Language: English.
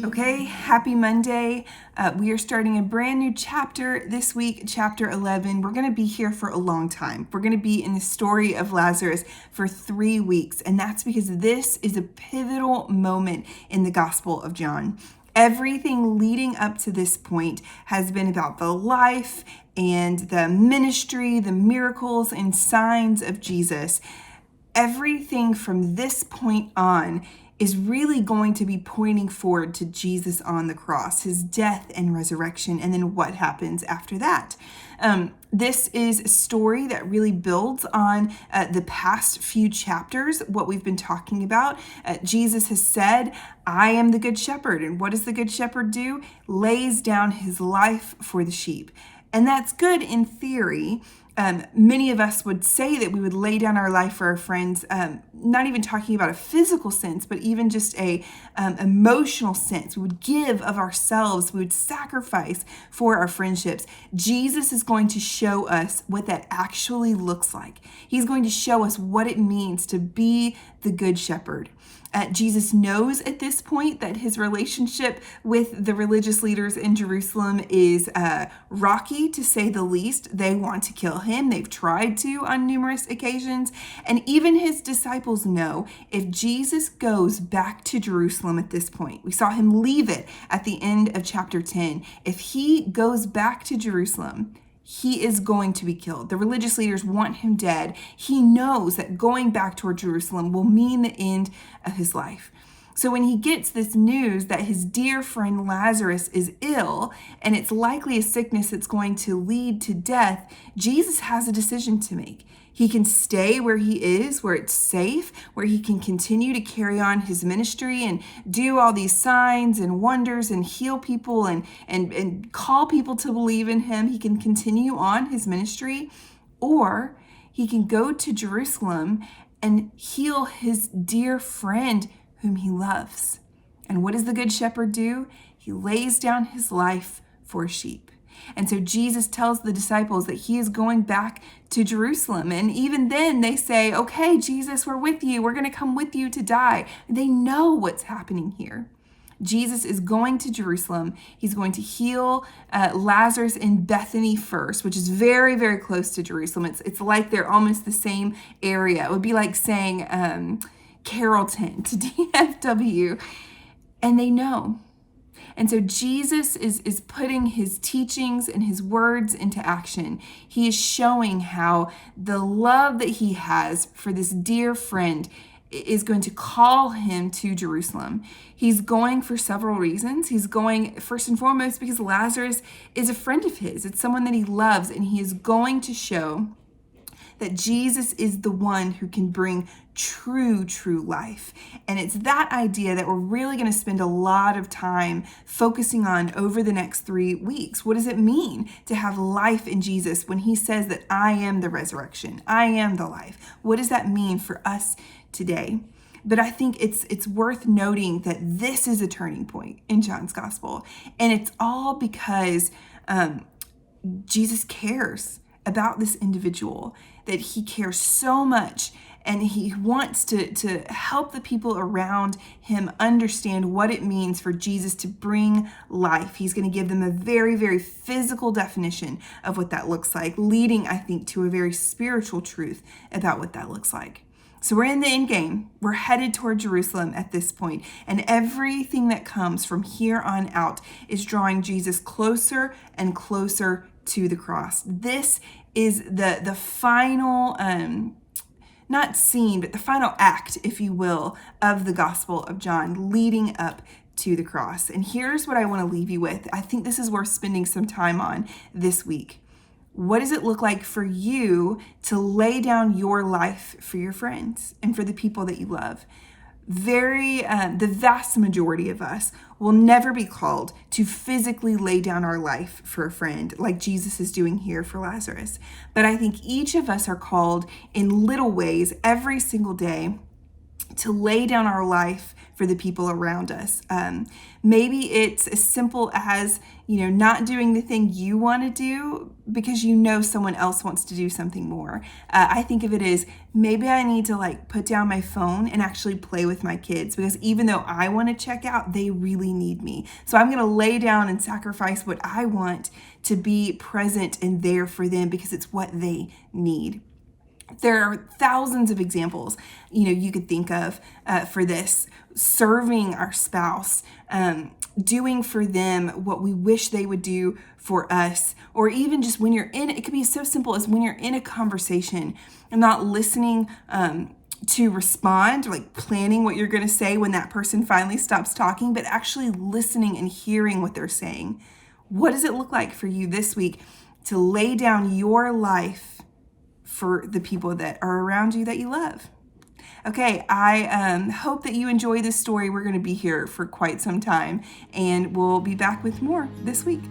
Okay, happy Monday. We are starting a brand new chapter this week, chapter 11. We're going to be here for a long time. We're going to be in the story of Lazarus for 3 weeks, and that's because this is a pivotal moment in the Gospel of John. Everything leading up to this point has been about the life and the ministry, the miracles and signs of Jesus. Everything from this point on is really going to be pointing forward to Jesus on the cross, his death and resurrection, and then what happens after that. This is a story that really builds on the past few chapters, what we've been talking about. Jesus has said, I am the good shepherd. And what does the good shepherd do? Lays down his life for the sheep. And that's good in theory. Many of us would say that we would lay down our life for our friends, not even talking about a physical sense, but even just a emotional sense. We would give of ourselves. We would sacrifice for our friendships. Jesus is going to show us what that actually looks like. He's going to show us what it means to be the good shepherd. Jesus knows at this point that his relationship with the religious leaders in Jerusalem is rocky, to say the least. They want to kill him. They've tried to on numerous occasions. And even his disciples know if Jesus goes back to Jerusalem at this point, we saw him leave it at the end of chapter 10. If he goes back to Jerusalem, he is going to be killed. The religious leaders want him dead. He knows that going back toward Jerusalem will mean the end of his life. So when he gets this news that his dear friend Lazarus is ill, and it's likely a sickness that's going to lead to death, Jesus has a decision to make. He can stay where he is, where it's safe, where he can continue to carry on his ministry and do all these signs and wonders and heal people and call people to believe in him. He can continue on his ministry, or he can go to Jerusalem and heal his dear friend whom he loves. And what does the good shepherd do? He lays down his life for sheep. And so Jesus tells the disciples that he is going back to Jerusalem. And even then they say, okay, Jesus, we're with you. We're going to come with you to die. They know what's happening here. Jesus is going to Jerusalem. He's going to heal Lazarus in Bethany first, which is very, very close to Jerusalem. It's like they're almost the same area. It would be like saying Carrollton to DFW. And they know. And so Jesus is putting his teachings and his words into action. He is showing how the love that he has for this dear friend is going to call him to Jerusalem. He's going for several reasons. He's going first and foremost because Lazarus is a friend of his. It's someone that he loves, and he is going to show that Jesus is the one who can bring true life. And it's that idea that we're really going to spend a lot of time focusing on over the next 3 weeks. What does it mean to have life in Jesus when he says that I am the resurrection, I am the life? What does that mean for us today? But I think it's worth noting that this is a turning point in John's gospel. And it's all because Jesus cares about this individual, that he cares so much, and he wants to help the people around him understand what it means for Jesus to bring life. He's going to give them a very, very physical definition of what that looks like, leading, I think, to a very spiritual truth about what that looks like. So we're in the end game. We're headed toward Jerusalem at this point, and everything that comes from here on out is drawing Jesus closer and closer to the cross. This is the final, not scene, but the final act, if you will, of the Gospel of John leading up to the cross. And here's what I want to leave you with. I think this is worth spending some time on this week. What does it look like for you to lay down your life for your friends and for the people that you love? The vast majority of us will never be called to physically lay down our life for a friend like Jesus is doing here for Lazarus. But I think each of us are called in little ways every single day to lay down our life for the people around us. Maybe it's as simple as, not doing the thing you want to do because someone else wants to do something more. I think of it as maybe I need to put down my phone and actually play with my kids, because even though I want to check out, they really need me. So I'm going to lay down and sacrifice what I want to be present and there for them because it's what they need. There are thousands of examples, you could think of for this. Serving our spouse, doing for them what we wish they would do for us, or even just when you're it could be so simple as when you're in a conversation and not listening to respond, planning what you're going to say when that person finally stops talking, but actually listening and hearing what they're saying. What does it look like for you this week to lay down your life for the people that are around you that you love? Okay, I hope that you enjoy this story. We're going to be here for quite some time, and we'll be back with more this week.